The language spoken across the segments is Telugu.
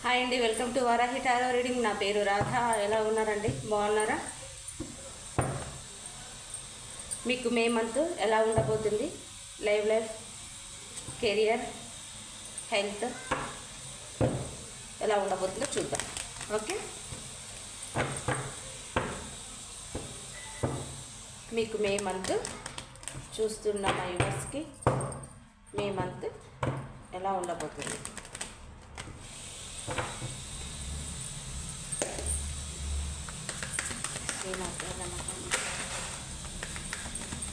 హాయ్ అండి, welcome to Varahi tarot reading. నా పేరు రాధ. ఎలా ఉన్నారండి? బాగున్నారా? మీకు మే మంత్ ఎలా ఉండబోతుంది? లైఫ్, కెరియర్, హెల్త్ ఎలా ఉండబోతుందో చూద్దాం. ఓకే, మీకు మే మంత్ చూస్తున్న మా యూవర్స్కి మే మంత్ ఎలా ఉండబోతుంది?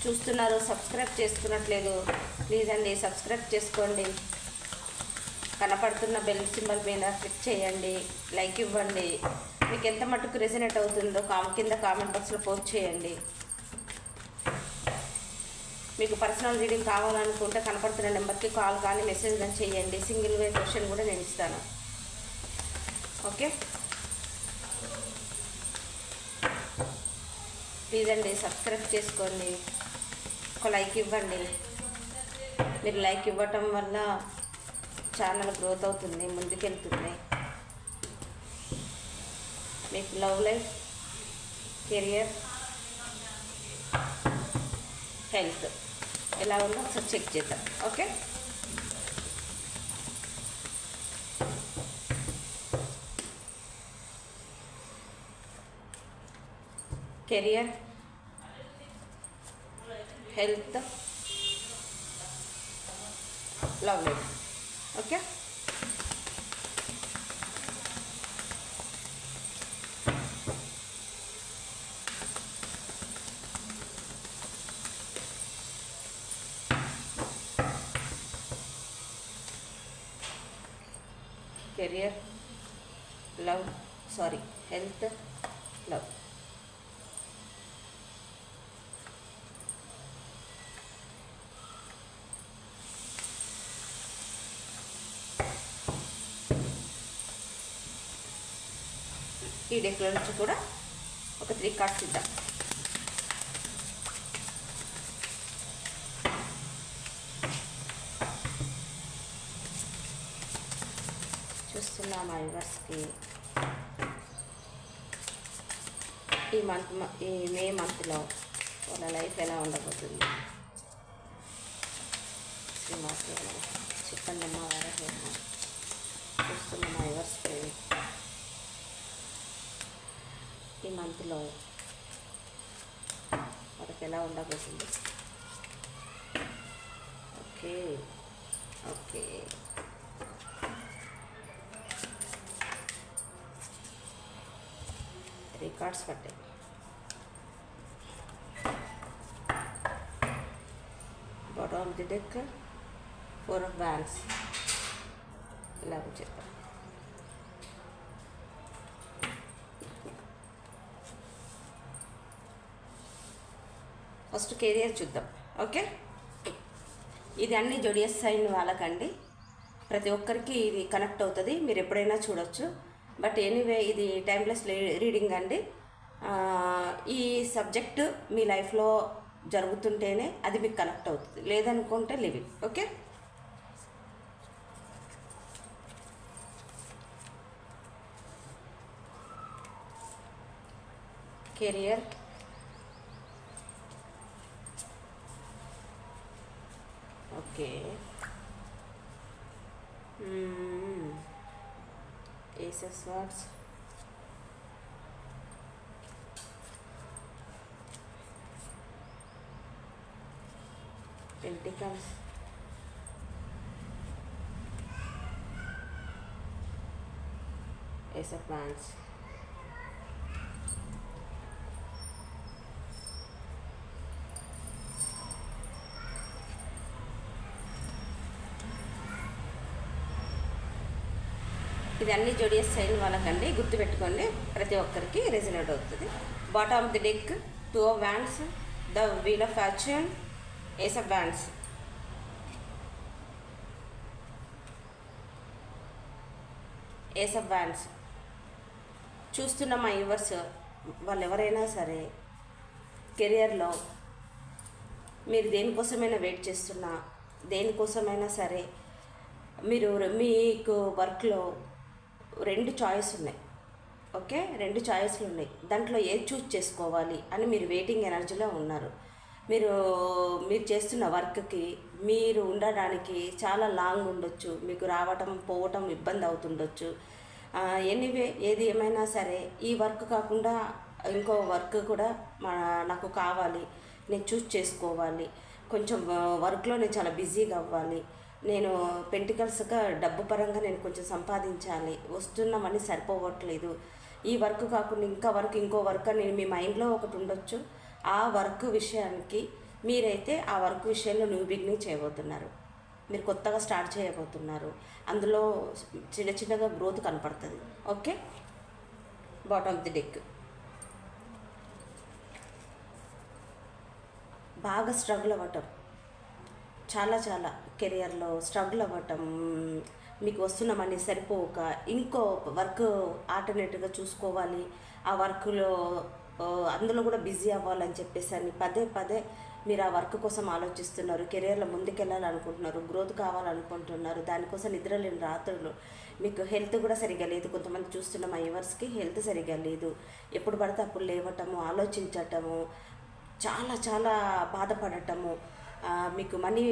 చూస్తున్నారు, సబ్స్క్రైబ్ చేసుకున్నట్లేదు. ప్లీజ్ అండి, సబ్స్క్రైబ్ చేసుకోండి. కనపడుతున్న బెల్ సింబల్ మీద క్లిక్ చేయండి, లైక్ ఇవ్వండి. మీకు ఎంత మటుకు రెజనేట్ అవుతుందో కింద కామెంట్ బాక్స్లో పోస్ట్ చేయండి. మీకు పర్సనల్ రీడింగ్ కావాలనుకుంటే కనపడుతున్న నెంబర్కి కాల్ కానీ మెసేజ్ కానీ చేయండి. సింగిల్ వే క్వశ్చన్ కూడా నేను ఇస్తాను. ఓకే, ప్లీజ్ అండి, సబ్స్క్రైబ్ చేసుకోండి, ఒక లైక్ ఇవ్వండి. మీరు లైక్ ఇవ్వటం వల్ల ఛానల్ గ్రోత్ అవుతుంది, ముందుకెళ్తుంది. మీకు లవ్ లైఫ్, కెరియర్, హెల్త్ ఎలా ఉందో ఒకసారి చెక్ చేద్దాం. Okay, career, health, love life. Okay, career, health, love. ఈ డెక్లో నుంచి కూడా ఒక 3 కార్డ్స్ ఇద్దాం. చూస్తున్నా మా యూవర్స్కి ఈ మే మంత్లో వాళ్ళ లైఫ్ ఎలా ఉండబోతుంది? శ్రీమాత్రే చెప్పండి అమ్మా. చూస్తున్న మా యూవర్స్కి ఈ మంత్లో వాళ్ళకి ఎలా ఉండబోతుంది? ఓకే ఓకే, 3 కార్డ్స్ పట్టాయి. Bottom of the deck 4 of wands. ఇలా చెప్పాను. ఫస్ట్ కెరియర్ చూద్దాం. ఓకే, ఇది అన్ని జోడియస్ సైన్ వాళ్ళకండి. ప్రతి ఒక్కరికి ఇది కనెక్ట్ అవుతుంది, మీరు ఎప్పుడైనా చూడొచ్చు. బట్ ఎనీవే, ఇది టైమ్లెస్ రీడింగ్ అండి. ఈ సబ్జెక్టు మీ లైఫ్లో జరుగుతుంటేనే అది మీకు కనెక్ట్ అవుతుంది, లేదనుకుంటే living. Okay, career, okay, Ace of Swords, Pentacles, Ace of Wands. ఇది అన్ని జోడియస్ సైన్ వాళ్ళకండి, గుర్తుపెట్టుకోండి. ప్రతి ఒక్కరికి రెజనేట్ అవుతుంది. Bottom of the deck 2 of wands, the wheel of fortune, ace of wands. Ace of wands. చూస్తున్న మా యూవర్స్ వాళ్ళు ఎవరైనా సరే కెరియర్లో మీరు దేనికోసమైనా వెయిట్ చేస్తున్నా, దేనికోసమైనా సరే మీరు మీకు వర్క్లో 2 చాయిస్ ఉన్నాయి. ఓకే, 2 చాయిస్లు ఉన్నాయి. దాంట్లో ఏది చూస్ చేసుకోవాలి అని మీరు వెయిటింగ్ ఎనర్జీలో ఉన్నారు. మీరు మీరు చేస్తున్న వర్క్కి మీరు ఉండడానికి చాలా లాంగ్ ఉండొచ్చు, మీకు రావటం పోవటం ఇబ్బంది అవుతుండొచ్చు. ఎనీవే ఏది ఏమైనా సరే ఈ వర్క్ కాకుండా ఇంకో వర్క్ కూడా నాకు కావాలి, నేను చూస్ చేసుకోవాలి. కొంచెం వర్క్లో నేను చాలా బిజీగా అవ్వాలి, నేను పెంటికల్స్గా డబ్బు పరంగా నేను కొంచెం సంపాదించాలి, వస్తున్న మనీ సరిపోవట్లేదు. ఈ వర్క్ కాకుండా ఇంకో వర్క్ అని మీ మైండ్లో ఒకటి ఉండొచ్చు. ఆ వర్క్ విషయానికి మీరైతే ఆ వర్క్ విషయంలో న్యూ బిగినింగ్ చేయబోతున్నారు. మీరు కొత్తగా స్టార్ట్ చేయబోతున్నారు. అందులో చిన్న చిన్నగా గ్రోత్ కనపడుతుంది. Okay, bottom of the deck బాగా స్ట్రగుల్ అవ్వటం, చాలా చాలా కెరియర్లో స్ట్రగుల్ అవ్వటం, మీకు వస్తున్న మనీ సరిపోక ఇంకో వర్క్ ఆల్టర్నేటివ్గా చూసుకోవాలి, ఆ వర్క్లో అందులో కూడా బిజీ అవ్వాలని చెప్పేసి అని పదే పదే మీరు ఆ వర్క్ కోసం ఆలోచిస్తున్నారు. కెరియర్లో ముందుకెళ్ళాలనుకుంటున్నారు, గ్రోత్ కావాలనుకుంటున్నారు. దానికోసం నిద్రలేని రాత్రులు, మీకు హెల్త్ కూడా సరిగ్గా లేదు. కొంతమంది చూస్తున్న మా యువర్స్కి హెల్త్ సరిగ్గా లేదు. ఎప్పుడు పడితే అప్పుడు లేవటము, ఆలోచించటము, చాలా చాలా బాధపడటము, మీకు మనీ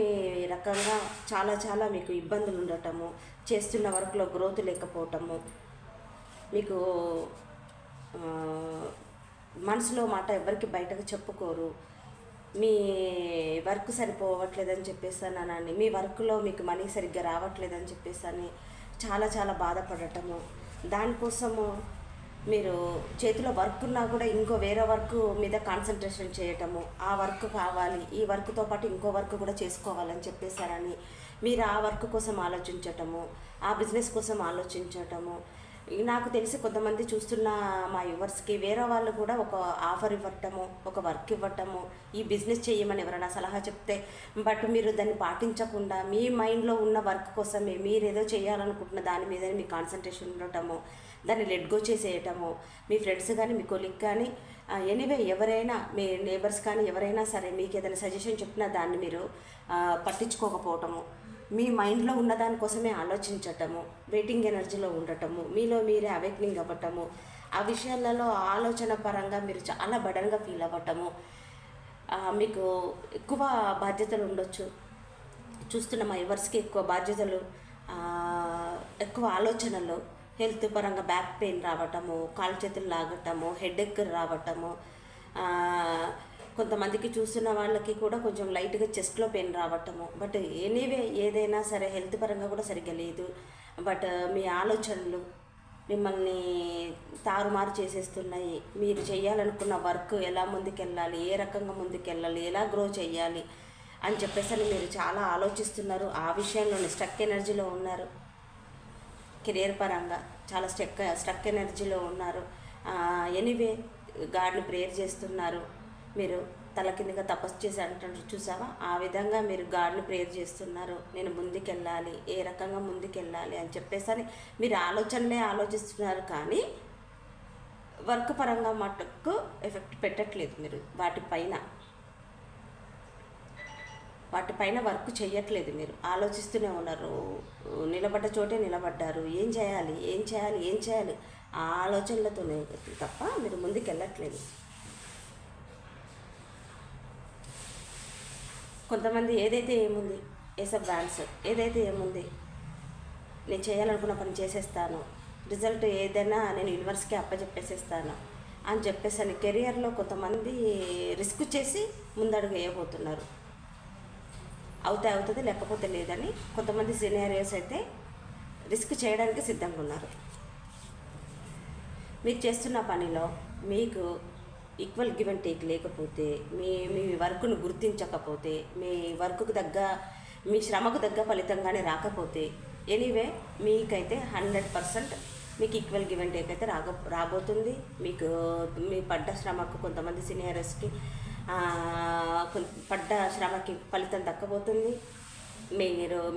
రకంగా చాలా చాలా మీకు ఇబ్బందులు ఉండటము, చేస్తున్న వర్క్లో గ్రోత్ లేకపోవటము, మీకు మనసులో మాట ఎవరికి బయటకు చెప్పుకోరు, మీ వర్క్ సరిపోవట్లేదని చెప్పేసానని, మీ వర్క్లో మీకు మనీ సరిగ్గా రావట్లేదని చెప్పేసని చాలా చాలా బాధపడటము, దానికోసము మీరు చేతిలో వర్క్ ఉన్నా కూడా ఇంకో వేరే వర్క్ మీద కాన్సన్ట్రేషన్ చేయటము, ఆ వర్క్ కావాలి, ఈ వర్క్తో పాటు ఇంకో వర్క్ కూడా చేసుకోవాలని చెప్పేసారని మీరు ఆ వర్క్ కోసం ఆలోచించటము, ఆ బిజినెస్ కోసం ఆలోచించటము. నాకు తెలిసి కొంతమంది చూస్తున్న మా యువర్స్కి వేరే వాళ్ళు కూడా ఒక ఆఫర్ ఇవ్వటము, ఒక వర్క్ ఇవ్వటము, ఈ బిజినెస్ చేయమని ఎవరైనా సలహా చెప్తే బట్ మీరు దాన్ని పాటించకుండా మీ మైండ్లో ఉన్న వర్క్ కోసమే మీరు ఏదో చేయాలనుకుంటున్న దాని మీద మీ కాన్సన్ట్రేషన్ ఉండటము, దాన్ని లెట్ గో చేసేయటము, మీ ఫ్రెండ్స్ కానీ మీ కొలీగ్ కానీ ఎనీవే ఎవరైనా మీ నేబర్స్ కానీ ఎవరైనా సరే మీకు ఏదైనా సజెషన్ చెప్పినా దాన్ని మీరు పట్టించుకోకపోవటము, మీ మైండ్లో ఉన్న దానికోసమే ఆలోచించటము, వెయిటింగ్ ఎనర్జీలో ఉండటము, మీలో మీరే అవేక్నింగ్ అవ్వటము, ఆ విషయాలలో ఆలోచన పరంగా మీరు చాలా బడన్గా ఫీల్ అవ్వటము, మీకు ఎక్కువ బాధ్యతలు ఉండొచ్చు. చూస్తున్న మా యువర్స్కి ఎక్కువ బాధ్యతలు, ఎక్కువ ఆలోచనలు, హెల్త్ పరంగా బ్యాక్ పెయిన్ రావటము, కాలు చేతులు లాగటము, హెడేక్ రావటము, కొంతమందికి చూస్తున్న వాళ్ళకి కూడా కొంచెం లైట్గా చెస్ట్లో పెయిన్ రావటము. బట్ ఎనీవే ఏదైనా సరే హెల్త్ పరంగా కూడా సరిగ్గా లేదు. బట్ మీ ఆలోచనలు మిమ్మల్ని తారుమారు చేసేస్తున్నాయి. మీరు చేయాలనుకున్న వర్క్ ఎలా ముందుకెళ్ళాలి, ఏ రకంగా ముందుకెళ్ళాలి, ఎలా గ్రో చేయాలి అని చెప్పేసి మీరు చాలా ఆలోచిస్తున్నారు. ఆ విషయంలోనే స్టక్ ఎనర్జీలో ఉన్నారు. కెరియర్ పరంగా చాలా స్టక్ ఎనర్జీలో ఉన్నారు. ఎనీవే గాడ్ని ప్రేయర్ చేస్తున్నారు. మీరు తల కిందగా తపస్సు చేసి అంటారు చూసావా, ఆ విధంగా మీరు గాడ్ని ప్రేయర్ చేస్తున్నారు. నేను ముందుకెళ్ళాలి, ఏ రకంగా ముందుకెళ్ళాలి అని చెప్పేసి మీరు ఆలోచనలే ఆలోచిస్తున్నారు. కానీ వర్క్ పరంగా మటుకు ఎఫెక్ట్ పెట్టట్లేదు. మీరు వాటిపైన వర్క్ చేయట్లేదు. మీరు ఆలోచిస్తూనే ఉన్నారు. నిలబడ్డ చోటే నిలబడ్డారు. ఏం చేయాలి ఆ ఆలోచనలతోనే తప్ప మీరు ముందుకెళ్ళట్లేదు. కొంతమంది ఏదైతే ఏముంది ఏసబ్ బ్రాండ్స్ ఏదైతే ఏముంది నేను చేయాలనుకున్న పని చేసేస్తాను, రిజల్ట్ ఏదైనా నేను యూనివర్స్కి అప్పచెప్పేసేస్తాను అని చెప్పేసి కెరియర్లో కొంతమంది రిస్క్ చేసి ముందడుగు వేయబోతున్నారు. అవుతుంది లేకపోతే లేదని కొంతమంది సినారియోస్ అయితే రిస్క్ చేయడానికి సిద్ధంగా ఉన్నారు. మీరు చేస్తున్న పనిలో మీకు ఈక్వల్ గివ్ అండ్ టేక్ లేకపోతే, మీ వర్క్ను గుర్తించకపోతే, మీ వర్క్కు తగ్గ మీ శ్రమకు తగ్గ ఫలితంగానే రాకపోతే, ఎనీవే మీకైతే 100% మీకు ఈక్వల్ గివ్ అండ్ టేక్ అయితే రాబోతుంది. మీకు మీ పడ్డ శ్రమకు కొంతమంది సీనియర్స్కి పడ్డ శ్రమకి ఫలితం దక్కబోతుంది.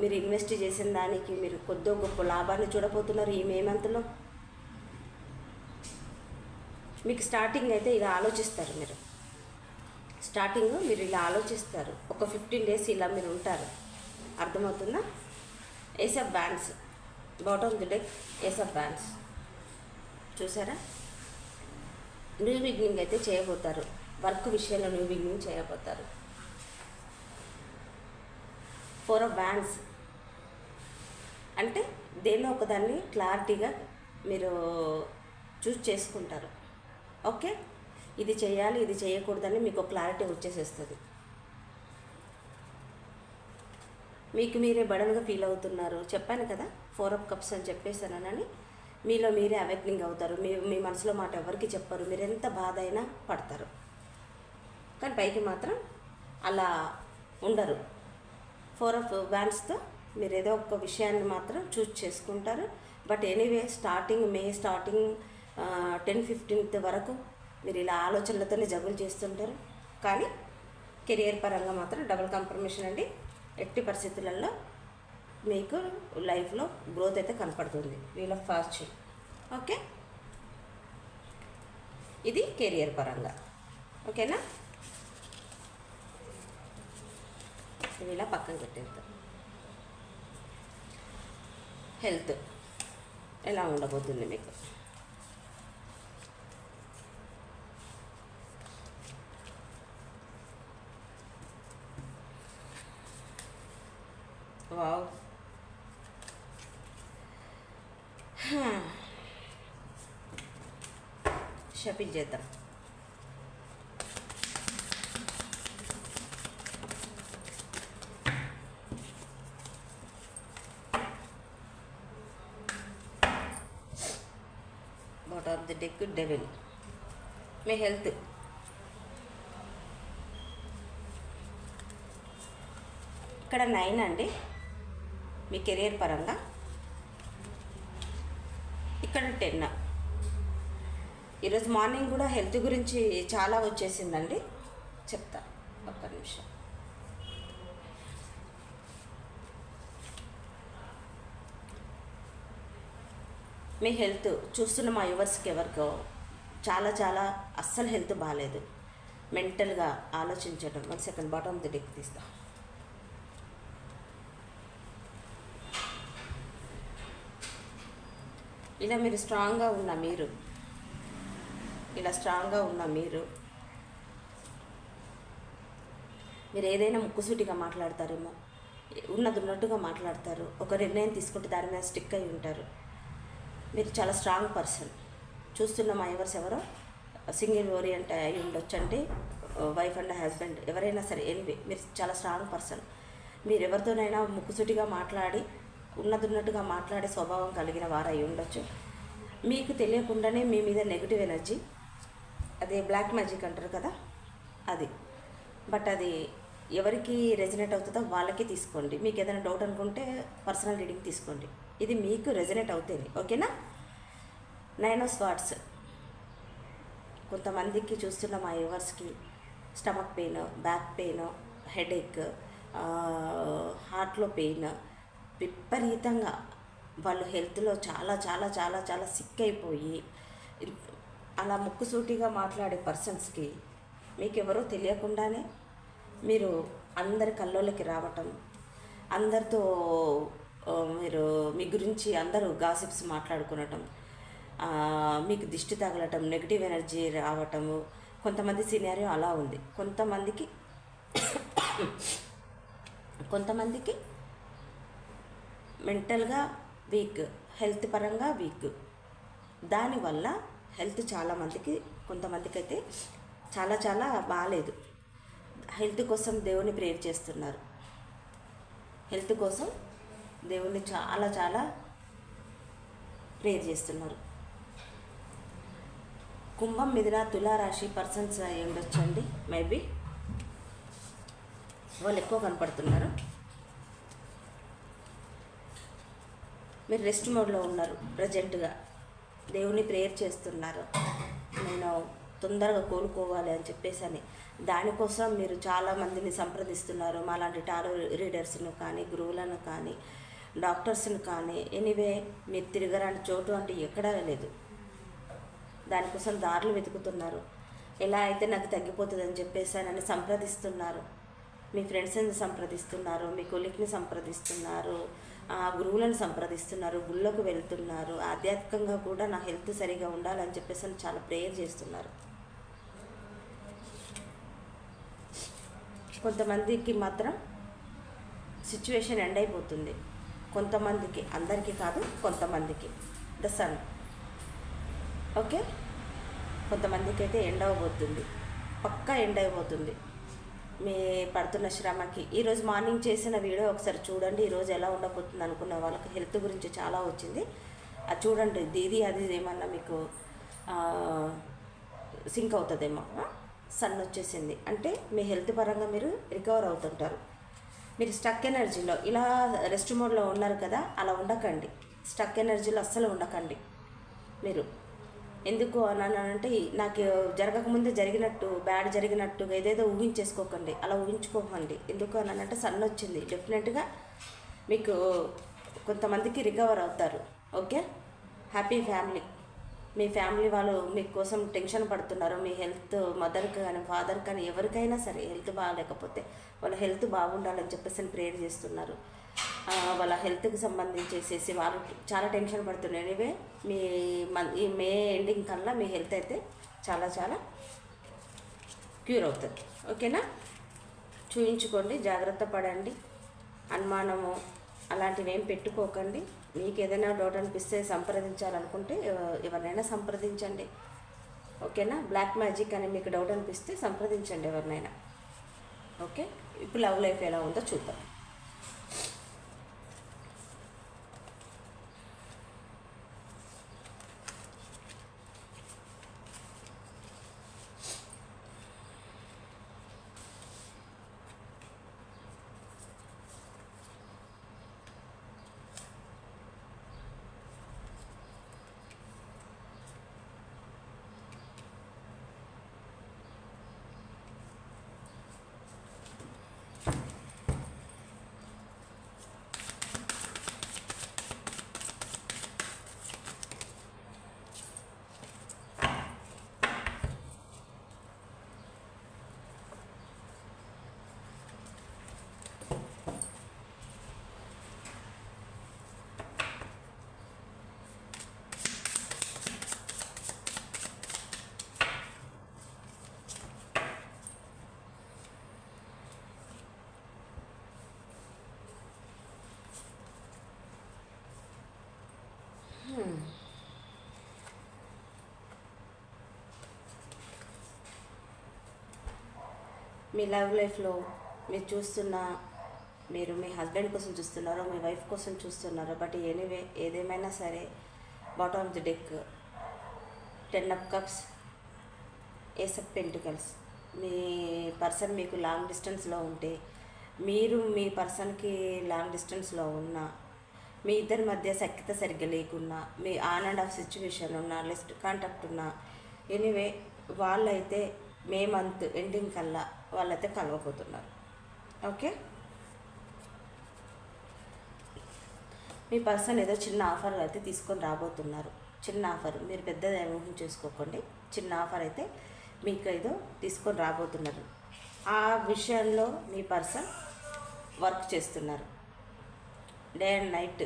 మీరు ఇన్వెస్ట్ చేసిన దానికి మీరు కొద్దో గొప్ప లాభాన్ని చూడబోతున్నారు ఈ మే మంత్లో. మీకు స్టార్టింగ్ అయితే ఇలా ఆలోచిస్తారు. మీరు ఇలా ఆలోచిస్తారు. ఒక 15 days ఇలా మీరు ఉంటారు. అర్థమవుతుందా? Ace of wands bottom the deck ace of wands. చూసారా, న్యూ బిగినింగ్ అయితే చేయబోతారు, వర్క్ విషయంలో న్యూ బిగినింగ్ చేయబోతారు. 4 ఆఫ్ బ్యాండ్స్ అంటే దేన్నో ఒకదాన్ని క్లారిటీగా మీరు చూస్ చేసుకుంటారు. ఓకే, ఇది చేయాలి ఇది చేయకూడదని మీకు క్లారిటీ వచ్చేసేస్తుంది. మీకు మీరే బడన్గా ఫీల్ అవుతున్నారు. చెప్పాను కదా 4 ఆఫ్ కప్స్ అని చెప్పేసానని. మీలో మీరే అవేక్నింగ్ అవుతారు. మీ మనసులో మాట ఎవరికి చెప్పరు. మీరు ఎంత బాధ అయినా పడతారు, కానీ పైకి మాత్రం అలా ఉండరు. 4 ఆఫ్ బ్యాండ్స్తో మీరు ఏదో ఒక విషయాన్ని మాత్రం చూస్ చేసుకుంటారు. బట్ ఎనీవే మే స్టార్టింగ్ 10-15 వరకు మీరు ఇలా ఆలోచనలతోనే జగులు చేస్తుంటారు. కానీ కెరియర్ పరంగా మాత్రం డబుల్ కన్ఫర్మేషన్ అండి. ఎట్టి పరిస్థితులలో మీకు లైఫ్లో గ్రోత్ అయితే కనపడుతుంది. Wheel of fortune. ఓకే, ఇది కెరియర్ పరంగా. ఓకేనా, ఇలా పక్కన పెట్టేద్దాం. హెల్త్ ఎలా ఉండబోతుంది మీకు? వావ్, షఫిల్ చేద్దాం. Bottom of the deck devil. మీ హెల్త్ ఇక్కడ 9 అండి మీ కెరియర్ పరంగా. ఇక్కడ 10. ఈరోజు మార్నింగ్ కూడా హెల్త్ గురించి చాలా వచ్చేసిందండి, చెప్తా ఒక్క నిమిషం. మీ హెల్త్ చూస్తున్న మా యువర్స్కి ఎవరికో చాలా చాలా అస్సలు హెల్త్ బాగాలేదు, మెంటల్గా ఆలోచించడం. 1 second, bottom of the deck తీస్తా. ఇలా మీరు స్ట్రాంగ్గా ఉన్న మీరు, మీరు ఏదైనా ముక్కుసూటిగా మాట్లాడతారేమో, ఉన్నది ఉన్నట్టుగా మాట్లాడతారు. ఒక నిర్ణయం తీసుకుంటే దాని మీద స్టిక్ అయి ఉంటారు. మీరు చాలా స్ట్రాంగ్ పర్సన్. చూస్తున్న మా ఎవర్స్ ఎవరో సింగిల్ ఓరియంట్ అయి ఉండొచ్చు, అంటే వైఫ్ అండ్ హస్బెండ్ ఎవరైనా సరే. ఎనీవే మీరు చాలా స్ట్రాంగ్ పర్సన్. మీరు ఎవరితోనైనా ముక్కుసూటిగా మాట్లాడి ఉన్నట్టుగా మాట్లాడే స్వభావం కలిగిన వారు అయి ఉండొచ్చు. మీకు తెలియకుండానే మీ మీద నెగిటివ్ ఎనర్జీ, అదే బ్లాక్ మ్యాజిక్ అంటారు కదా అది. బట్ అది ఎవరికి రెజనేట్ అవుతుందో వాళ్ళకి తీసుకోండి. మీకు ఏదైనా డౌట్ అనుకుంటే పర్సనల్ రీడింగ్ తీసుకోండి. ఇది మీకు రెజనేట్ అవుతుంది. ఓకేనా. 9 ఆఫ్ స్వార్డ్స్. కొంతమందికి చూస్తున్న మా యువర్స్కి stomach pain, back pain, headache, హార్ట్లో పెయిన్, విపరీతంగా వాళ్ళు హెల్త్లో చాలా చాలా చాలా చాలా సిక్ అయిపోయి అలా ముక్కుసూటిగా మాట్లాడే పర్సన్స్కి మీకు ఎవరో తెలియకుండానే మీరు అందరి కల్లోలకి రావటం, అందరితో మీరు మీ గురించి అందరూ గాసిప్స్ మాట్లాడుకునటం, మీకు దిష్టి తగలటం, నెగిటివ్ ఎనర్జీ రావటము. కొంతమంది సినారియో అలా ఉంది. కొంతమందికి మెంటల్గా వీక్, హెల్త్ పరంగా వీక్. దానివల్ల హెల్త్ కొంతమందికి అయితే చాలా చాలా బాగాలేదు. హెల్త్ కోసం దేవుని ప్రేయర్ చేస్తున్నారు. హెల్త్ కోసం దేవుణ్ణి చాలా చాలా ప్రేయర్ చేస్తున్నారు. కుంభం, మిథున, తులారాశి పర్సన్స్ అయి ఉండొచ్చండి. మేబీ వాళ్ళు ఎక్కువ కనపడుతున్నారు. మీరు రెస్ట్ మోడ్లో ఉన్నారు ప్రజెంట్గా. దేవుని ప్రేయర్ చేస్తున్నారు, నేను తొందరగా కోలుకోవాలి అని చెప్పేసి. దానికోసం మీరు చాలామందిని సంప్రదిస్తున్నారు. మాలాంటి టారో రీడర్స్ను కానీ, గురువులను కానీ, డాక్టర్స్ని కానీ. ఎనీవే మీరు తిరగరాని చోటు అంటే ఎక్కడా లేదు. దానికోసం దారులు వెతుకుతున్నారు. ఎలా అయితే నాకు తగ్గిపోతుందని చెప్పేసి సంప్రదిస్తున్నారు. మీ ఫ్రెండ్స్ని సంప్రదిస్తున్నారు, మీ కొలీగ్ని సంప్రదిస్తున్నారు, గురువులను సంప్రదిస్తున్నారు, గుళ్ళకు వెళ్తున్నారు, ఆధ్యాత్మికంగా కూడా నా హెల్త్ సరిగా ఉండాలని చెప్పేసి చాలా ప్రేయర్ చేస్తున్నారు. కొంతమందికి మాత్రం సిచ్యువేషన్ ఎండ్ అయిపోతుంది. కొంతమందికి, అందరికీ కాదు, కొంతమందికి ద సన్. ఓకే, కొంతమందికి అయితే ఎండ్ అవ్వబోతుంది, పక్కా ఎండ్ అయిపోతుంది మీ పడుతున్న శ్రమకి. ఈరోజు మార్నింగ్ చేసిన వీడియో ఒకసారి చూడండి. ఈరోజు ఎలా ఉండబోతుంది అనుకున్న వాళ్ళకి హెల్త్ గురించి చాలా వచ్చింది, అది చూడండి. దీది అది ఏమన్నా మీకు సింక్ అవుతుందేమో. సన్ వచ్చేసింది అంటే మీ హెల్త్ పరంగా మీరు రికవర్ అవుతుంటారు. మీరు స్టక్ ఎనర్జీలో ఇలా రెస్ట్ మోడ్లో ఉన్నారు కదా, అలా ఉండకండి. స్టక్ ఎనర్జీలో అస్సలు ఉండకండి మీరు. ఎందుకు అనంటే నాకు జరగకముందే జరిగినట్టు, బ్యాడ్ జరిగినట్టుగా ఏదేదో ఊహించేసుకోకండి, అలా ఊహించుకోకండి. ఎందుకు అనంటే సన్ వచ్చింది, డెఫినెట్గా మీకు కొంతమందికి రికవర్ అవుతారు. Okay, happy family. మీ ఫ్యామిలీ వాళ్ళు మీకోసం టెన్షన్ పడుతున్నారు. మీ హెల్త్, మదర్కి కానీ ఫాదర్ కానీ ఎవరికైనా సరే హెల్త్ బాగాలేకపోతే వాళ్ళ హెల్త్ బాగుండాలని చెప్పేసి ప్రేయర్ చేస్తున్నారు. వాళ్ళ హెల్త్కి సంబంధించేసేసి వాళ్ళు చాలా టెన్షన్ పడుతున్నారు. ఎనీవే ఈ మే ఎండింగ్ కల్లా మీ హెల్త్ అయితే చాలా చాలా క్యూర్ అవుతుంది. ఓకేనా, చూయించుకోండి, జాగ్రత్త పడండి, అనుమానము అలాంటివి ఏం పెట్టుకోకండి. మీకు ఏదైనా డౌట్ అనిపిస్తే సంప్రదించాలనుకుంటే ఎవరినైనా సంప్రదించండి. ఓకేనా, బ్లాక్ మ్యాజిక్ అని మీకు డౌట్ అనిపిస్తే సంప్రదించండి ఎవరినైనా. ఓకే, ఇప్పుడు లవ్ లైఫ్ ఎలా ఉందో చూద్దాం. మీ లవ్ లైఫ్లో మీరు మీ హస్బెండ్ కోసం చూస్తున్నారో, మీ వైఫ్ కోసం చూస్తున్నారో, బట్ ఎనీవే ఏదేమైనా సరే bottom of the deck 10 of cups, ace of pentacles. మీ పర్సన్ మీకు లాంగ్ డిస్టెన్స్లో ఉంటే, మీరు మీ పర్సన్కి లాంగ్ డిస్టెన్స్లో ఉన్నా, మీ ఇద్దరి మధ్య సఖ్యత సరిగ్గా లేకున్నా, me on and of situation ఉన్నా, లెస్ట్ కాంటాక్ట్ ఉన్నా, ఎనీవే వాళ్ళైతే మే మంత్ ఎండింగ్ కల్లా వాళ్ళైతే కలవబోతున్నారు. ఓకే, మీ పర్సన్ ఏదో చిన్న ఆఫర్ అయితే తీసుకొని రాబోతున్నారు. చిన్న ఆఫర్, మీరు పెద్దది ఊహించేసుకోకండి. చిన్న ఆఫర్ అయితే మీకు ఏదో తీసుకొని రాబోతున్నారు. ఆ విషయంలో మీ పర్సన్ వర్క్ చేస్తున్నారు. డే అండ్ నైట్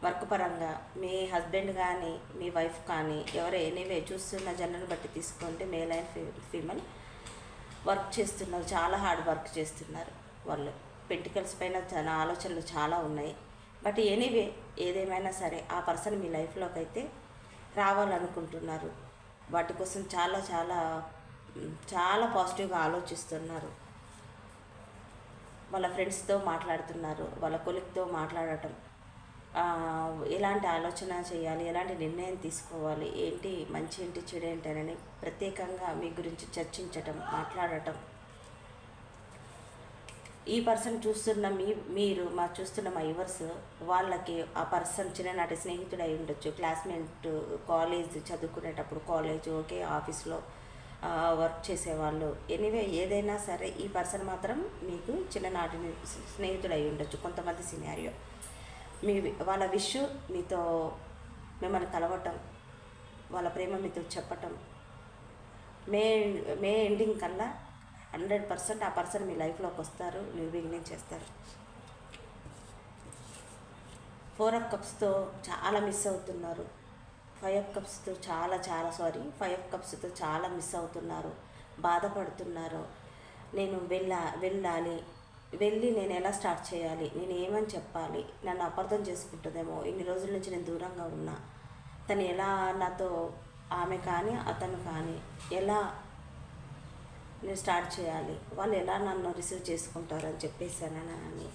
వర్క్ పరంగా మీ హస్బెండ్ కానీ మీ వైఫ్ కానీ ఎవరు ఎనీవే చూస్తున్న జనరల్ బట్టి తీసుకుంటే మేల్ అండ్ ఫీమేల్ వర్క్ చేస్తున్నారు. చాలా హార్డ్ వర్క్ చేస్తున్నారు వాళ్ళు. పెంటికల్స్ పైన చాలా ఆలోచనలు చాలా ఉన్నాయి. బట్ ఎనీవే ఏదేమైనా సరే ఆ పర్సన్ మీ లైఫ్లోకి అయితే రావాలనుకుంటున్నారు. వాటి కోసం చాలా చాలా చాలా పాజిటివ్గా ఆలోచిస్తున్నారు. వాళ్ళ ఫ్రెండ్స్తో మాట్లాడుతున్నారు, వాళ్ళ కొలిక్తో మాట్లాడటం, ఎలాంటి ఆలోచన చేయాలి, ఎలాంటి నిర్ణయం తీసుకోవాలి, ఏంటి మంచి ఏంటి చెడు ఏంటి అని ప్రత్యేకంగా మీ గురించి చర్చించటం, మాట్లాడటం. ఈ పర్సన్ చూస్తున్న మీరు చూస్తున్న మా యువర్స్ వాళ్ళకి ఆ పర్సన్ చిన్ననాటి స్నేహితుడు అయి ఉండొచ్చు, క్లాస్మేట్, కాలేజ్ చదువుకునేటప్పుడు, కాలేజ్ ఓకే, ఆఫీస్లో వర్క్ చేసేవాళ్ళు, ఎనీవే ఏదైనా సరే ఈ పర్సన్ మాత్రం మీకు చిన్ననాటి స్నేహితుడు అయి ఉండొచ్చు. కొంతమంది సినారియో వాళ్ళ విష్ మీతో మిమ్మల్ని కలవటం, వాళ్ళ ప్రేమ మీతో చెప్పటం, మే ఎండింగ్ కల్లా 100% ఆ పర్సన్ మీ లైఫ్లోకి వస్తారు, న్యూ బిగినింగ్ చేస్తారు. 4 కప్స్తో చాలా మిస్ అవుతున్నారు. 5 కప్స్తో చాలా మిస్ అవుతున్నారు, బాధపడుతున్నారు. నేను వెళ్ళాలి, వెళ్ళి నేను ఎలా స్టార్ట్ చేయాలి, నేను ఏమని చెప్పాలి, నన్ను అపార్థం చేసుకుంటుందేమో, ఇన్ని రోజుల నుంచి నేను దూరంగా ఉన్నా, తను ఎలా నాతో, ఆమె కానీ అతను కానీ ఎలా నేను స్టార్ట్ చేయాలి, వాళ్ళు ఎలా నన్ను రిసీవ్ చేసుకుంటారు అని చెప్పేసానని.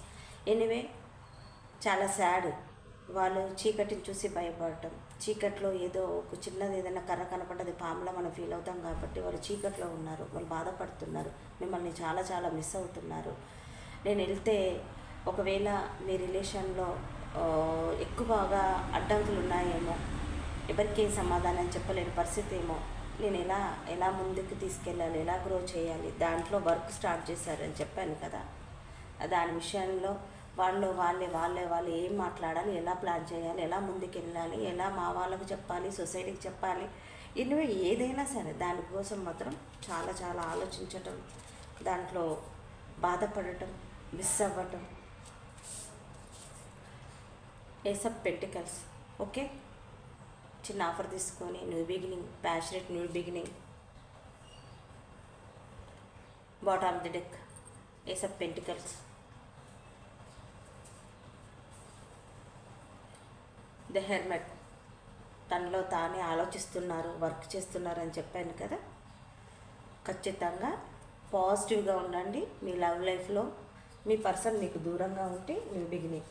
ఎనీవే చాలా సాడ్. వాళ్ళు చీకటిని చూసి భయపడటం, చీకట్లో ఏదో ఒక చిన్నది ఏదైనా కర్ర కనపడ్డది పాములా మనం ఫీల్ అవుతాం కాబట్టి వాళ్ళు చీకట్లో ఉన్నారు, వాళ్ళు బాధపడుతున్నారు, మిమ్మల్ని చాలా చాలా మిస్ అవుతున్నారు. నేను వెళ్తే ఒకవేళ మీ రిలేషన్లో ఎక్కువగా అడ్డంకులు ఉన్నాయేమో, ఎవరికి సమాధానం చెప్పలేని పరిస్థితి ఏమో, నేను ఎలా ముందుకు తీసుకెళ్ళాలి, ఎలా గ్రో చేయాలి, దాంట్లో వర్క్ స్టార్ట్ చేశారని చెప్పాను కదా. దాని విషయంలో వాళ్ళు ఏం మాట్లాడాలి, ఎలా ప్లాన్ చేయాలి, ఎలా ముందుకు వెళ్ళాలి, ఎలా మా వాళ్ళకు చెప్పాలి, సొసైటీకి చెప్పాలి, ఇన్వే ఏదైనా సరే దానికోసం మాత్రం చాలా చాలా ఆలోచించటం, దాంట్లో బాధపడటం, మిస్ అవ్వటం. Ace of pentacles. ఓకే, చిన్న ఆఫర్ తీసుకొని new beginning, passionate new beginning. Bottom of the deck, ace of pentacles. The hermit, తనలో తానే ఆలోచిస్తున్నారు, వర్క్ చేస్తున్నారు అని చెప్పాను కదా. ఖచ్చితంగా పాజిటివ్గా ఉండండి. మీ లవ్ లైఫ్లో మీ పర్సన్ మీకు దూరంగా ఉంటే new beginning.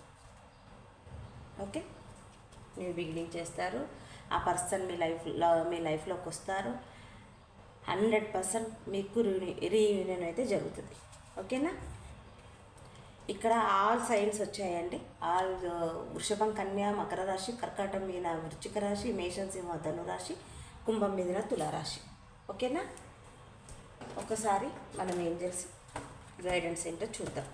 Okay, new beginning చేస్తారు. ఆ పర్సన్ మీ లైఫ్లోకి వస్తారు. 100% మీకు రీయూనియన్ అయితే జరుగుతుంది. ఓకేనా. ఇక్కడ ఆల్ సైన్స్ వచ్చాయండి. ఆల్ వృషభం, కన్య, మకర రాశి, కర్కాటం మీద వృశ్చిక రాశి, మేషం, సింహ, ధనురాశి, కుంభం మీద తులారాశి. ఓకేనా. ఒకసారి మనం ఏంజెల్స్ గైడెన్స్ ఏంటో చూద్దాం.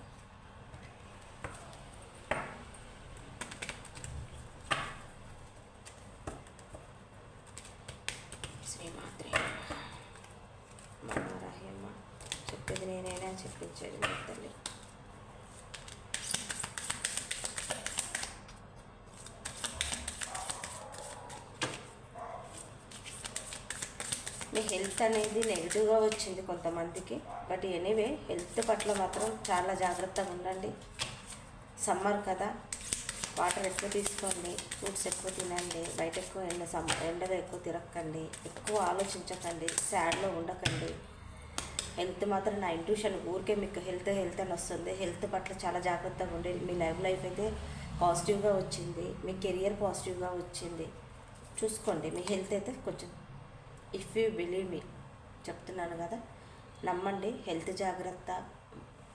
శ్రీమాత్రే మనోరాహ్యమ్మ, చెప్పేది నేనైనా చెప్పించేది మీ తల్లి. మీ హెల్త్ అనేది నెగిటివ్గా వచ్చింది కొంతమందికి, బట్ ఎనీవే హెల్త్ పట్ల మాత్రం చాలా జాగ్రత్తగా ఉండండి. సమ్మర్ కదా, వాటర్ ఎక్కువ తీసుకోండి, ఫ్రూట్స్ ఎక్కువ తినండి, బయట ఎక్కువ ఎండలో ఎక్కువ తిరగకండి, ఎక్కువ ఆలోచించకండి, సాడ్లో ఉండకండి. హెల్త్ మాత్రం నా ఇంట్యూషన్, ఊరికే మీకు హెల్త్ అని వస్తుంది. హెల్త్ పట్ల చాలా జాగ్రత్తగా ఉండి, మీ లైఫ్ అయితే పాజిటివ్గా వచ్చింది, మీ కెరియర్ పాజిటివ్గా వచ్చింది, చూసుకోండి. మీ హెల్త్ అయితే కొంచెం, ఇఫ్ యూ బిలీవ్ మీ, చెప్తున్నాను కదా, నమ్మండి. హెల్త్ జాగ్రత్త,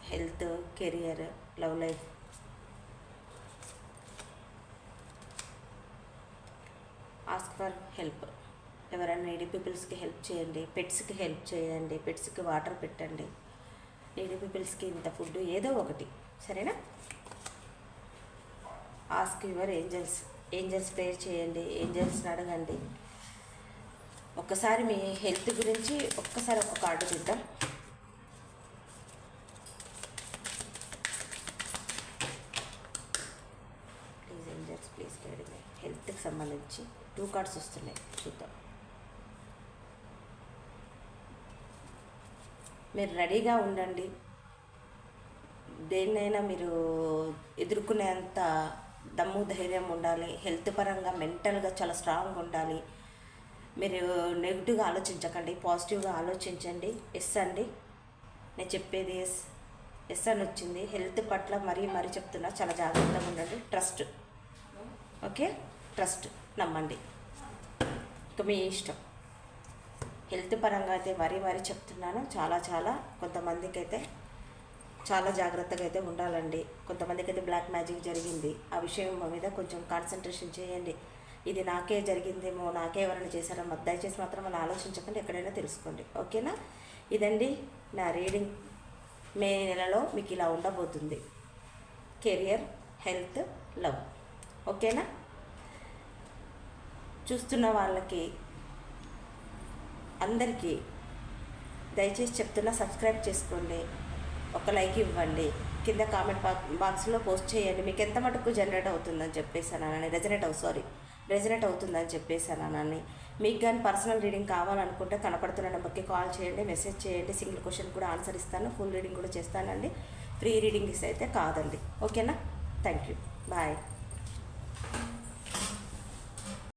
health, career, love life. Ask for help. ఎవరైనా నీడీ పీపుల్స్కి హెల్ప్ చేయండి, పెట్స్కి హెల్ప్ చేయండి, పెట్స్కి వాటర్ పెట్టండి, నీడీ పీపుల్స్కి ఇంత ఫుడ్, ఏదో ఒకటి, సరేనా. ఆస్క్ యువర్ ఏంజల్స్ ప్రేయర్ చేయండి, ఏంజల్స్ని అడగండి. ఒక్కసారి మీ హెల్త్ గురించి ఒక్కసారి ఒక కార్డు చూద్దాం. ప్లీజ్ ఏంజల్స్, ప్లీజ్ గైడ్ మీ. హెల్త్కి సంబంధించి 2 కార్డ్స్ వస్తున్నాయి, చూద్దాం. మీరు రెడీగా ఉండండి. దేన్నైనా మీరు ఎదుర్కొనేంత దమ్ము ధైర్యం ఉండాలి. హెల్త్ పరంగా, మెంటల్గా చాలా స్ట్రాంగ్గా ఉండాలి. మీరు నెగిటివ్గా ఆలోచించకండి, పాజిటివ్గా ఆలోచించండి. ఎస్ అండి, నేను చెప్పేది ఎస్ అని వచ్చింది. హెల్త్ పట్ల మరీ చెప్తున్నా, చాలా జాగ్రత్తగా ఉండండి. ట్రస్ట్, ఓకే, ట్రస్ట్, నమ్మండి. ఇక మీ ఇష్టం. హెల్త్ పరంగా అయితే మరీ చెప్తున్నాను. చాలా కొంతమందికి అయితే చాలా జాగ్రత్తగా అయితే ఉండాలండి. కొంతమందికి అయితే బ్లాక్ మ్యాజిక్ జరిగింది. ఆ విషయం మీద కొంచెం కాన్సన్ట్రేషన్ చేయండి. ఇది నాకే జరిగిందేమో, నాకే ఎవరైనా చేశారో దయచేసి మాత్రం అలా ఆలోచించకండి, ఎక్కడైనా తెలుసుకోండి. ఓకేనా. ఇదండి నా రీడింగ్. మే నెలలో మీకు ఇలా ఉండబోతుంది. Career, health, love. ఓకేనా. చూస్తున్న వాళ్ళకి అందరికీ దయచేసి చెప్తున్నా, సబ్స్క్రైబ్ చేసుకోండి, ఒక లైక్ ఇవ్వండి. కింద కామెంట్ బాక్స్లో పోస్ట్ చేయండి. మీకు ఎంత మటుకు జనరేట్ అవుతుందని చెప్పేసానని రెజనేట్ అవుతుందని చెప్పేసానని. మీకు కానీ పర్సనల్ రీడింగ్ కావాలనుకుంటే కనపడుతున్న నెంబర్కి కాల్ చేయండి, మెసేజ్ చేయండి. సింగిల్ క్వశ్చన్ కూడా ఆన్సర్ ఇస్తాను, ఫుల్ రీడింగ్ కూడా చేస్తానండి. ఫ్రీ రీడింగ్స్ అయితే కాదండి. ఓకేనా? Thank you, bye.